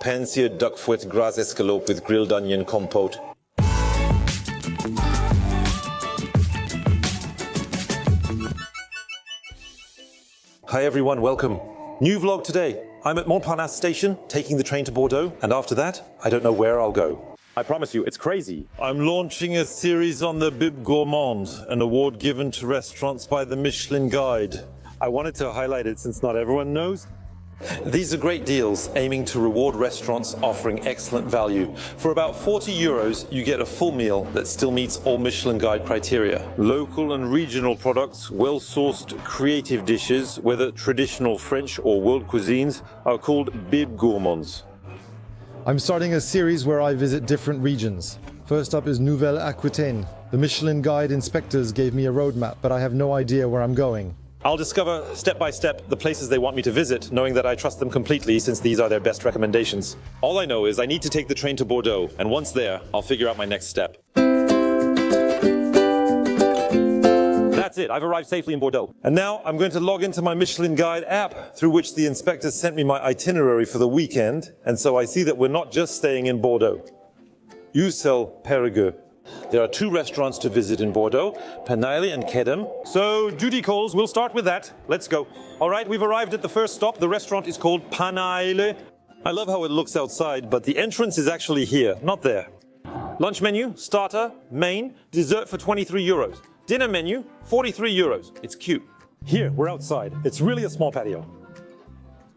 Pensier duck foot gras escalope with grilled onion compote. Hi everyone, welcome. New vlog today. I'm at Montparnasse station, taking the train to Bordeaux, and after that, I don't know where I'll go. I promise you, it's crazy. I'm launching a series on the Bib Gourmand, an award given to restaurants by the Michelin Guide. I wanted to highlight it since not everyone knows. These are great deals aiming to reward restaurants offering excellent value. For about 40 euros, you get a full meal that still meets all Michelin Guide criteria. Local and regional products, well-sourced creative dishes, whether traditional French or world cuisines, are called Bib Gourmands. I'm starting a series where I visit different regions. First up is Nouvelle-Aquitaine. The Michelin Guide inspectors gave me a roadmap, but I have no idea where I'm going. I'll discover step by step the places they want me to visit, knowing that I trust them completely since these are their best recommendations. All I know is I need to take the train to Bordeaux, and once there, I'll figure out my next step. That's it, I've arrived safely in Bordeaux. And now I'm going to log into my Michelin Guide app, through which the inspector sent me my itinerary for the weekend, and so I see that we're not just staying in Bordeaux. Ussel, Périgueux. There are 2 restaurants to visit in Bordeaux, Panaille and Kedem. So duty calls, we'll start with that. Let's go. All right, we've arrived at the first stop. The restaurant is called Panaille. I love how it looks outside, but the entrance is actually here, not there. Lunch menu, starter, main, dessert for 23 euros. Dinner menu, 43 euros. It's cute. Here, we're outside. It's really a small patio.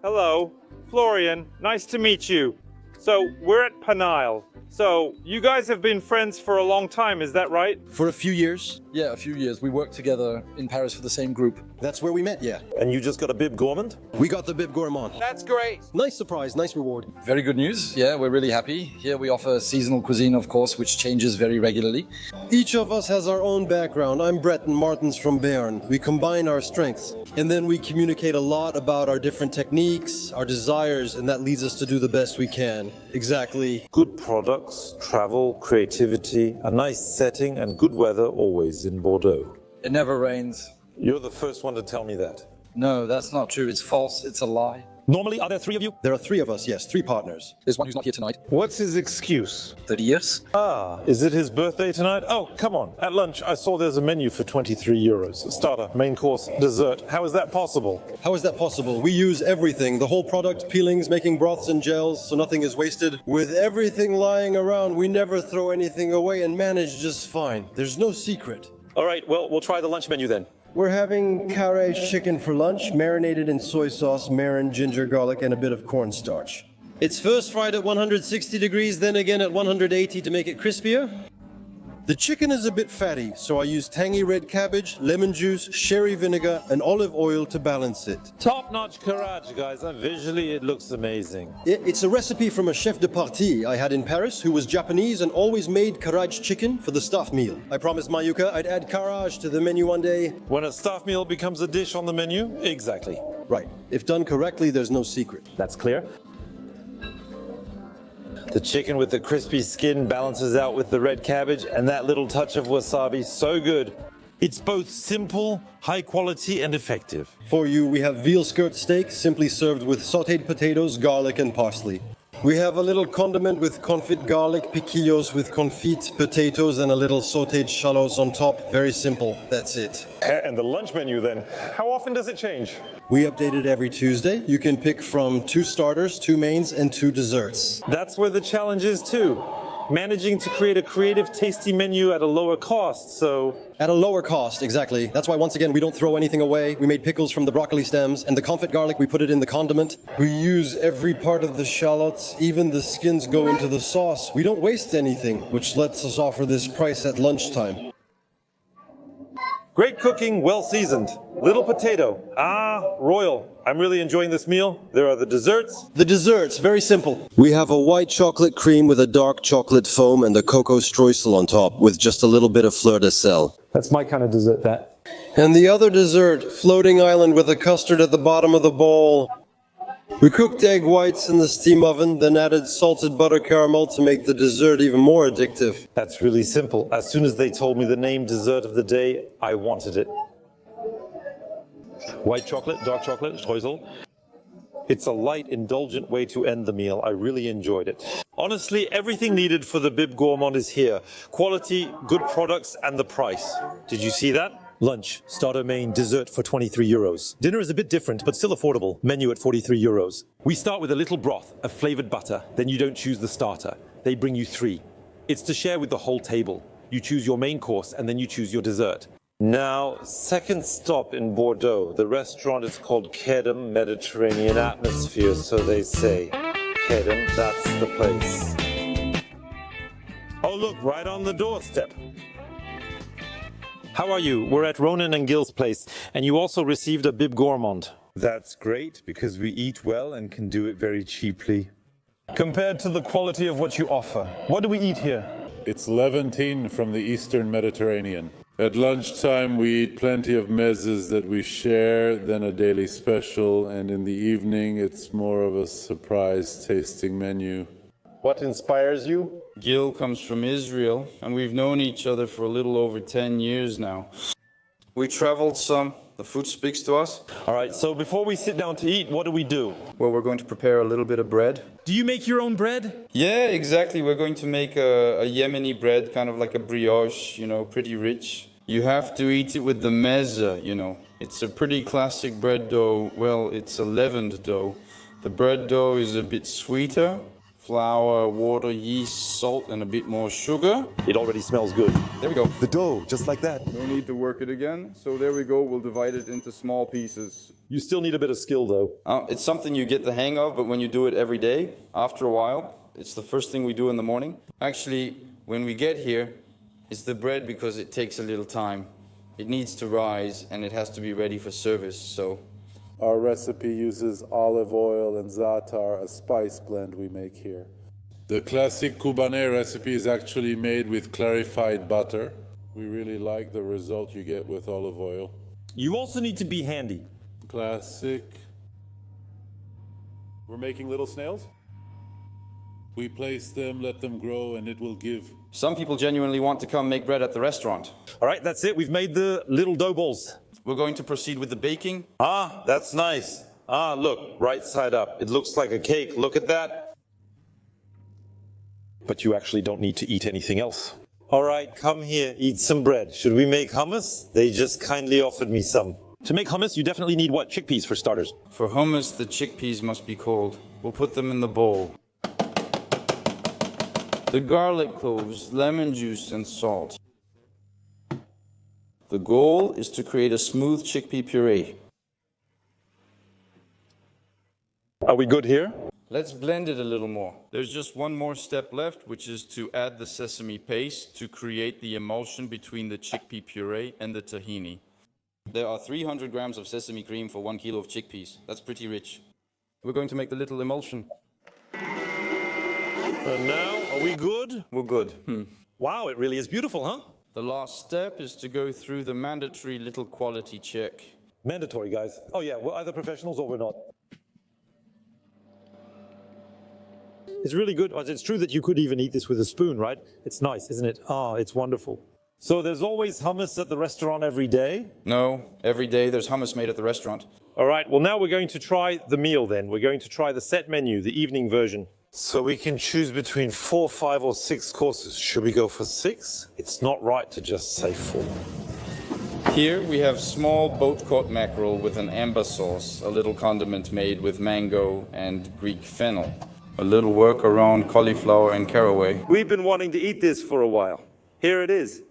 Hello, Florian, nice to meet you. So, we're at Panaille. So, you guys have been friends for a long time, is that right? For a few years. Yeah, a few years. We worked together in Paris for the same group. That's where we met, yeah. And you just got a Bib Gourmand? We got the Bib Gourmand. That's great. Nice surprise, nice reward. Very good news. Yeah, we're really happy. Here we offer seasonal cuisine, of course, which changes very regularly. Each of us has our own background. I'm Brett and Martin's from Bern. We combine our strengths. And then we communicate a lot about our different techniques, our desires, and that leads us to do the best we can. Exactly. Good products, travel, creativity, a nice setting, and good weather always in Bordeaux. It never rains. You're the first one to tell me that. No, that's not true. It's false. It's a lie. Normally, are there 3 of you? There are 3 of us, yes, 3 partners. There's one who's not here tonight. What's his excuse? 30 years. Ah, is it his birthday tonight? Oh, come on. At lunch, I saw there's a menu for 23 euros. Starter, main course, dessert. How is that possible? How is that possible? We use everything, the whole product, peelings, making broths and gels, so nothing is wasted. With everything lying around, we never throw anything away and manage just fine. There's no secret. All right, well, we'll try the lunch menu then. We're having carré chicken for lunch, marinated in soy sauce, marin, ginger, garlic, and a bit of cornstarch. It's first fried at 160 degrees, then again at 180 to make it crispier. The chicken is a bit fatty, so I use tangy red cabbage, lemon juice, sherry vinegar, and olive oil to balance it. Top-notch courage, guys. Visually, it looks amazing. It's a recipe from a chef de partie I had in Paris who was Japanese and always made karaage chicken for the staff meal. I promised Mayuka I'd add karaage to the menu one day. When a staff meal becomes a dish on the menu? Exactly. Right. If done correctly, there's no secret. That's clear. The chicken with the crispy skin balances out with the red cabbage and that little touch of wasabi. So good. It's both simple, high quality, and effective. For you, we have veal skirt steak, simply served with sautéed potatoes, garlic, and parsley. We have a little condiment with confit garlic, piquillos with confit potatoes, and a little sautéed shallots on top. Very simple. That's it. And the lunch menu then? How often does it change? We update it every Tuesday. You can pick from 2 starters, 2 mains, and 2 desserts. That's where the challenge is too. Managing to create a creative, tasty menu at a lower cost, so... At a lower cost, exactly. That's why, once again, we don't throw anything away. We made pickles from the broccoli stems, and the confit garlic, we put it in the condiment. We use every part of the shallots, even the skins go into the sauce. We don't waste anything, which lets us offer this price at lunchtime. Great cooking, well seasoned. Little potato. Ah, royal. I'm really enjoying this meal. There are the desserts. The desserts, very simple. We have a white chocolate cream with a dark chocolate foam and a cocoa streusel on top, with just a little bit of fleur de sel. That's my kind of dessert, that. And the other dessert, floating island with a custard at the bottom of the bowl. We cooked egg whites in the steam oven, then added salted butter caramel to make the dessert even more addictive. That's really simple. As soon as they told me the name dessert of the day, I wanted it. White chocolate, dark chocolate, streusel. It's a light, indulgent way to end the meal. I really enjoyed it. Honestly, everything needed for the Bib Gourmand is here. Quality, good products, and the price. Did you see that? Lunch, starter, main, dessert for 23 euros. Dinner is a bit different, but still affordable. Menu at 43 euros. We start with a little broth, a flavored butter. Then you don't choose the starter. They bring you 3. It's to share with the whole table. You choose your main course, and then you choose your dessert. Now, second stop in Bordeaux. The restaurant is called Kedem, Mediterranean atmosphere, so they say. Kedem, that's the place. Oh look, right on the doorstep. How are you? We're at Ronan and Gill's place, and you also received a Bib Gourmand. That's great, because we eat well and can do it very cheaply. Compared to the quality of what you offer, what do we eat here? It's Levantine from the Eastern Mediterranean. At lunchtime, we eat plenty of mezes that we share, then a daily special, and in the evening, it's more of a surprise tasting menu. What inspires you? Gil comes from Israel, and we've known each other for a little over 10 years now. We traveled some. The food speaks to us. All right, so before we sit down to eat, what do we do? Well, we're going to prepare a little bit of bread. Do you make your own bread? Yeah, exactly. We're going to make a Yemeni bread, kind of like a brioche, pretty rich. You have to eat it with the mezze, It's a pretty classic bread dough. Well, it's a leavened dough. The bread dough is a bit sweeter. Flour, water, yeast, salt, and a bit more sugar. It already smells good. There we go. The dough, just like that. No need to work it again. So there we go. We'll divide it into small pieces. You still need a bit of skill, though. It's something you get the hang of, but when you do it every day, after a while, it's the first thing we do in the morning. Actually, when we get here, it's the bread because it takes a little time. It needs to rise, and it has to be ready for service, so... Our recipe uses olive oil and za'atar, a spice blend we make here. The classic Kubanais recipe is actually made with clarified butter. We really like the result you get with olive oil. You also need to be handy. Classic. We're making little snails. We place them, let them grow, and it will give... Some people genuinely want to come make bread at the restaurant. All right, that's it. We've made the little dough balls. We're going to proceed with the baking. Ah, that's nice. Ah, look, right side up. It looks like a cake. Look at that. But you actually don't need to eat anything else. All right, come here, eat some bread. Should we make hummus? They just kindly offered me some. To make hummus, you definitely need what? Chickpeas for starters. For hummus, the chickpeas must be cold. We'll put them in the bowl. The garlic cloves, lemon juice, and salt. The goal is to create a smooth chickpea puree. Are we good here? Let's blend it a little more. There's just one more step left, which is to add the sesame paste to create the emulsion between the chickpea puree and the tahini. There are 300 grams of sesame cream for 1 kilo of chickpeas. That's pretty rich. We're going to make the little emulsion. And now, are we good? We're good. Wow, it really is beautiful, huh? The last step is to go through the mandatory little quality check. Mandatory, guys. Oh yeah, we're either professionals or we're not. It's really good. It's true that you could even eat this with a spoon, right? It's nice, isn't it? Ah, it's wonderful. So there's always hummus at the restaurant every day? No, every day there's hummus made at the restaurant. All right, well now we're going to try the meal then. We're going to try the set menu, the evening version. So we can choose between 4, 5 or 6 courses. Should we go for 6? It's not right to just say 4. Here we have small boat-caught mackerel with an amber sauce, a little condiment made with mango and Greek fennel. A little work around cauliflower and caraway. We've been wanting to eat this for a while. Here it is.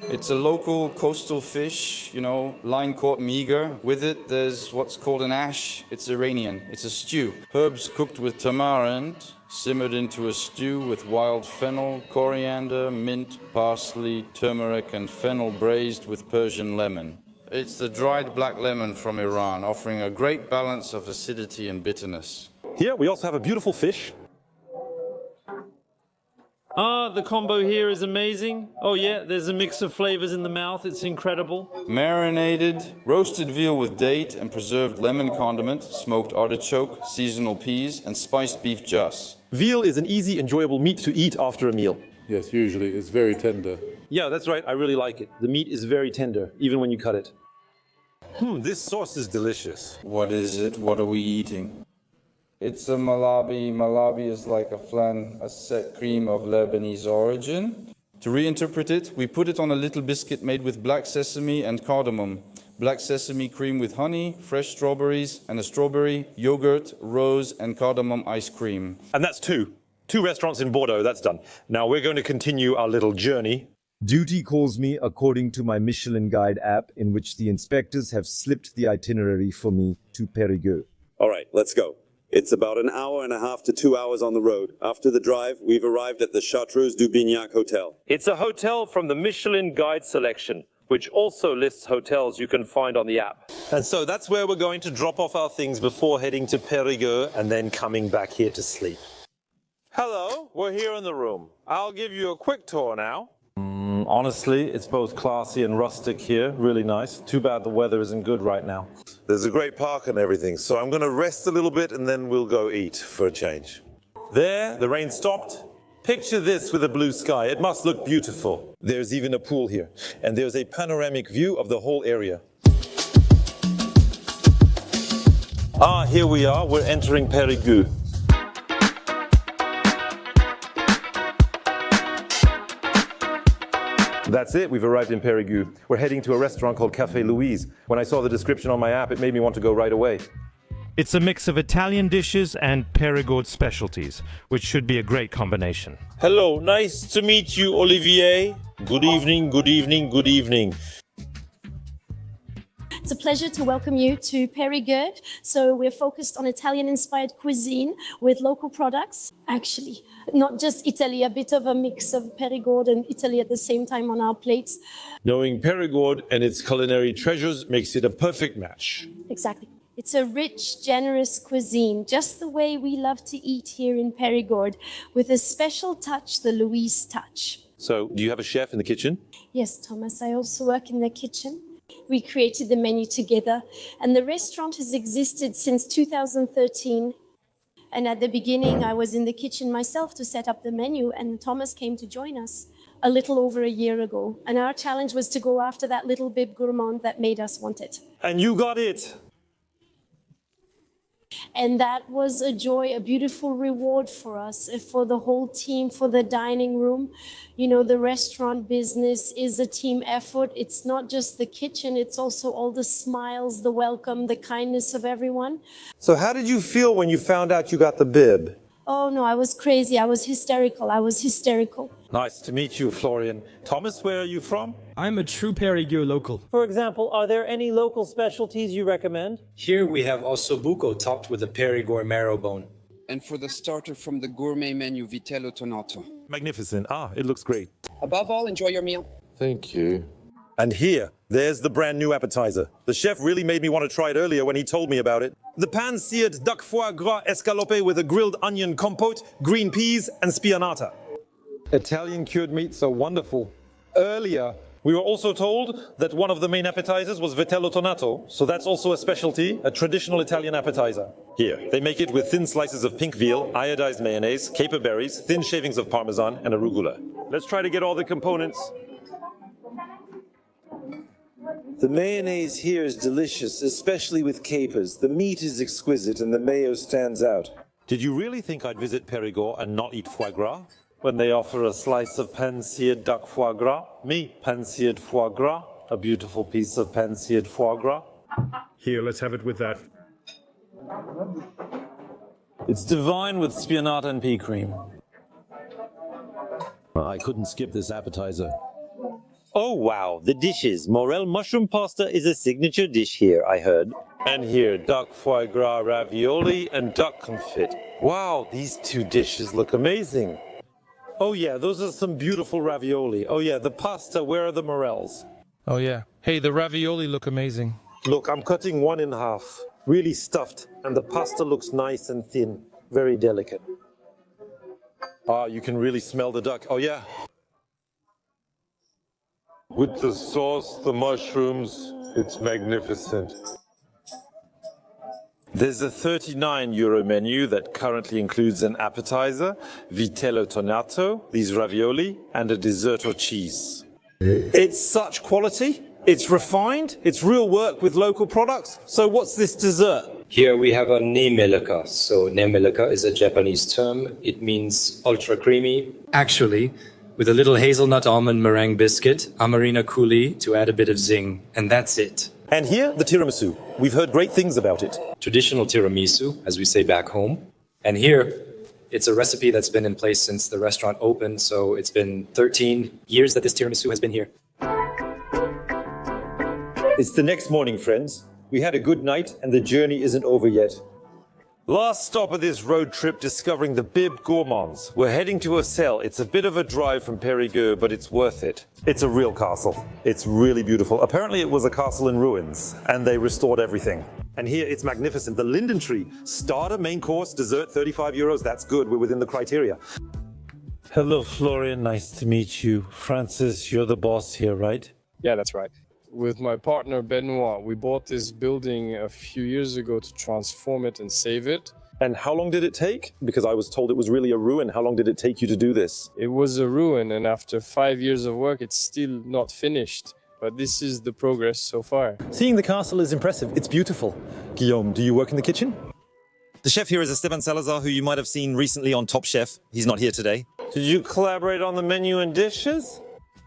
It's a local coastal fish, line-caught meager. With it, there's what's called an ash. It's Iranian. It's a stew. Herbs cooked with tamarind, simmered into a stew with wild fennel, coriander, mint, parsley, turmeric, and fennel braised with Persian lemon. It's the dried black lemon from Iran, offering a great balance of acidity and bitterness. Here we also have a beautiful fish. Ah, the combo here is amazing. Oh yeah, there's a mix of flavors in the mouth. It's incredible. Marinated, roasted veal with date and preserved lemon condiment, smoked artichoke, seasonal peas, and spiced beef juice. Veal is an easy, enjoyable meat to eat after a meal. Yes, usually. It's very tender. Yeah, that's right. I really like it. The meat is very tender, even when you cut it. This sauce is delicious. What is it? What are we eating? It's a malabi. Malabi is like a flan, a set cream of Lebanese origin. To reinterpret it, we put it on a little biscuit made with black sesame and cardamom. Black sesame cream with honey, fresh strawberries, and a strawberry, yogurt, rose, and cardamom ice cream. And that's two. 2 restaurants in Bordeaux, that's done. Now we're going to continue our little journey. Duty calls me according to my Michelin Guide app, in which the inspectors have slipped the itinerary for me to Périgueux. All right, let's go. It's about an hour and a half to 2 hours on the road. After the drive, we've arrived at the Chartreuse du Bignac Hotel. It's a hotel from the Michelin Guide selection, which also lists hotels you can find on the app. And so that's where we're going to drop off our things before heading to Périgueux and then coming back here to sleep. Hello, we're here in the room. I'll give you a quick tour now. Honestly, it's both classy and rustic here. Really nice. Too bad the weather isn't good right now. There's a great park and everything, so I'm going to rest a little bit and then we'll go eat for a change. There, the rain stopped. Picture this with a blue sky. It must look beautiful. There's even a pool here, and there's a panoramic view of the whole area. Ah, here we are. We're entering Périgueux. That's it, we've arrived in Périgueux. We're heading to a restaurant called Café Louise. When I saw the description on my app, it made me want to go right away. It's a mix of Italian dishes and Perigord specialties, which should be a great combination. Hello, nice to meet you, Olivier. Good evening, good evening, good evening. It's a pleasure to welcome you to Périgueux. So we're focused on Italian-inspired cuisine with local products. Actually, not just Italy, a bit of a mix of Périgord and Italy at the same time on our plates. Knowing Périgord and its culinary treasures makes it a perfect match. Exactly. It's a rich, generous cuisine, just the way we love to eat here in Périgord, with a special touch, the Louise touch. So, do you have a chef in the kitchen? Yes, Thomas, I also work in the kitchen. We created the menu together, and the restaurant has existed since 2013. And at the beginning, I was in the kitchen myself to set up the menu, and Thomas came to join us a little over a year ago. And our challenge was to go after that little bib gourmand that made us want it. And you got it! And that was a joy, a beautiful reward for us, for the whole team, for the dining room. You know, the restaurant business is a team effort. It's not just the kitchen, it's also all the smiles, the welcome, the kindness of everyone. So how did you feel when you found out you got the bib? Oh no, I was crazy. I was hysterical. Nice to meet you, Florian. Thomas, where are you from? I'm a true Périgueux local. For example, are there any local specialties you recommend? Here we have ossobuco topped with a Périgord marrow bone. And for the starter from the gourmet menu, vitello tonato. Magnificent. Ah, it looks great. Above all, enjoy your meal. Thank you. And here, there's the brand new appetizer. The chef really made me want to try it earlier when he told me about it. The pan-seared duck foie gras escalope with a grilled onion compote, green peas, and spianata. Italian cured meats are wonderful. Earlier, we were also told that one of the main appetizers was vitello tonato, so that's also a specialty, a traditional Italian appetizer. Here, they make it with thin slices of pink veal, iodized mayonnaise, caper berries, thin shavings of parmesan, and arugula. Let's try to get all the components. The mayonnaise here is delicious, especially with capers. The meat is exquisite and the mayo stands out. Did you really think I'd visit Périgord and not eat foie gras? When they offer a slice of pan-seared duck foie gras, me, pan-seared foie gras, a beautiful piece of pan-seared foie gras. Here, let's have it with that. It's divine with spianata and pea cream. I couldn't skip this appetizer. Oh wow, the dishes. Morel mushroom pasta is a signature dish here, I heard. And here, duck foie gras ravioli and duck confit. Wow, these two dishes look amazing. Oh yeah, those are some beautiful ravioli. Oh yeah, the pasta, where are the morels? Oh yeah. Hey, the ravioli look amazing. Look, I'm cutting one in half. Really stuffed. And the pasta looks nice and thin. Very delicate. Ah, you can really smell the duck. Oh yeah. With the sauce, the mushrooms, it's magnificent. There's a €39 menu that currently includes an appetizer, vitello tonato, these ravioli, and a dessert or cheese. It's such quality. It's refined, it's real work with local products. So what's this dessert? Here we have a nemeleka. So nemeleka is a Japanese term. It means ultra creamy. Actually, with a little hazelnut almond meringue biscuit, amarina coulis to add a bit of zing. And that's it. And here, the tiramisu. We've heard great things about it. Traditional tiramisu, as we say back home. And here, it's a recipe that's been in place since the restaurant opened. So it's been 13 years that this tiramisu has been here. It's the next morning, friends. We had a good night and the journey isn't over yet. Last stop of this road trip, discovering the Bib Gourmands. We're heading to Ussel. It's a bit of a drive from Périgueux, but it's worth it. It's a real castle. It's really beautiful. Apparently it was a castle in ruins and they restored everything. And here it's magnificent. The linden tree. Starter, main course, dessert, 35 euros. That's good. We're within the criteria. Hello, Florian. Nice to meet you. Francis, you're the boss here, right? Yeah, that's right. With my partner Benoit, we bought this building a few years ago to transform it and save it. And how long did it take? Because I was told it was really a ruin. How long did it take you to do this? It was a ruin, and after 5 years of work, it's still not finished. But this is the progress so far. Seeing the castle is impressive. It's beautiful. Guillaume, do you work in the kitchen? The chef here is Esteban Salazar, who you might have seen recently on Top Chef. He's not here today. Did you collaborate on the menu and dishes?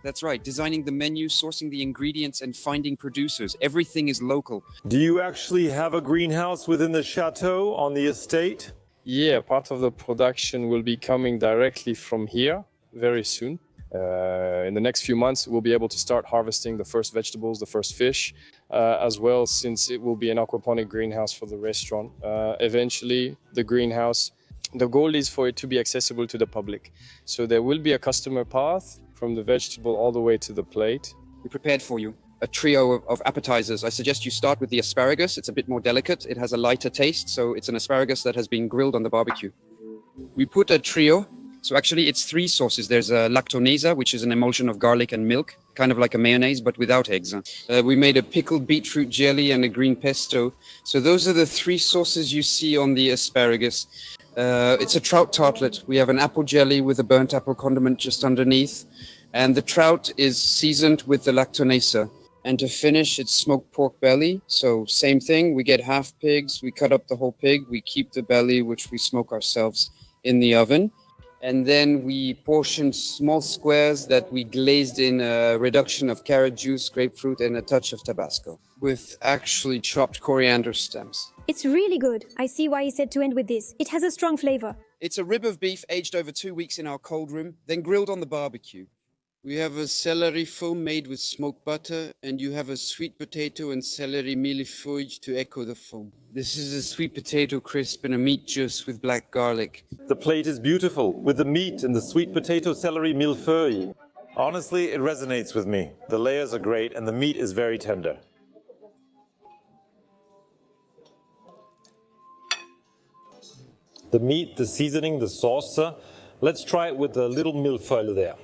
That's right, designing the menu, sourcing the ingredients, and finding producers. Everything is local. Do you actually have a greenhouse within the chateau on the estate? Yeah, part of the production will be coming directly from here very soon. In the next few months, we'll be able to start harvesting the first vegetables, the first fish, as well, since it will be an aquaponic greenhouse for the restaurant. Eventually, the greenhouse, the goal is for it to be accessible to the public. So there will be a customer path from the vegetable all the way to the plate. We prepared for you a trio of appetizers. I suggest you start with the asparagus. It's a bit more delicate. It has a lighter taste, so it's an asparagus that has been grilled on the barbecue. We put a trio. So actually it's 3 sauces. There's a lactonesa, which is an emulsion of garlic and milk, kind of like a mayonnaise, but without eggs. We made a pickled beetroot jelly and a green pesto. So those are the 3 sauces you see on the asparagus. It's a trout tartlet. We have an apple jelly with a burnt apple condiment just underneath. And the trout is seasoned with the lactonesa. And to finish, it's smoked pork belly. So same thing, we get half pigs, we cut up the whole pig, we keep the belly, which we smoke ourselves in the oven. And then we portioned small squares that we glazed in a reduction of carrot juice, grapefruit, and a touch of Tabasco, with actually chopped coriander stems. It's really good. I see why he said to end with this. It has a strong flavor. It's a rib of beef aged over 2 weeks in our cold room, then grilled on the barbecue. We have a celery foam made with smoked butter, and you have a sweet potato and celery millefeuille to echo the foam. This is a sweet potato crisp and a meat juice with black garlic. The plate is beautiful, with the meat and the sweet potato celery millefeuille. Honestly, it resonates with me. The layers are great and the meat is very tender. The meat, the seasoning, the sauce. Let's try it with the little millefeuille there.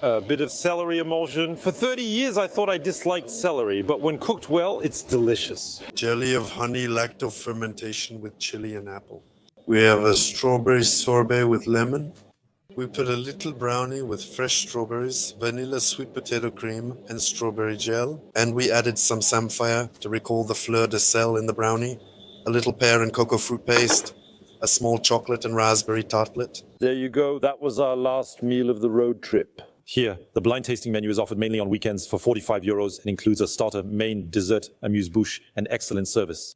A bit of celery emulsion. For 30 years I thought I disliked celery, but when cooked well, it's delicious. Jelly of honey lacto-fermentation with chili and apple. We have a strawberry sorbet with lemon. We put a little brownie with fresh strawberries, vanilla sweet potato cream, and strawberry gel. And we added some samphire to recall the fleur de sel in the brownie, a little pear and cocoa fruit paste, a small chocolate and raspberry tartlet. There you go. That was our last meal of the road trip. Here, the blind tasting menu is offered mainly on weekends for 45 euros and includes a starter, main, dessert, amuse-bouche, and excellent service.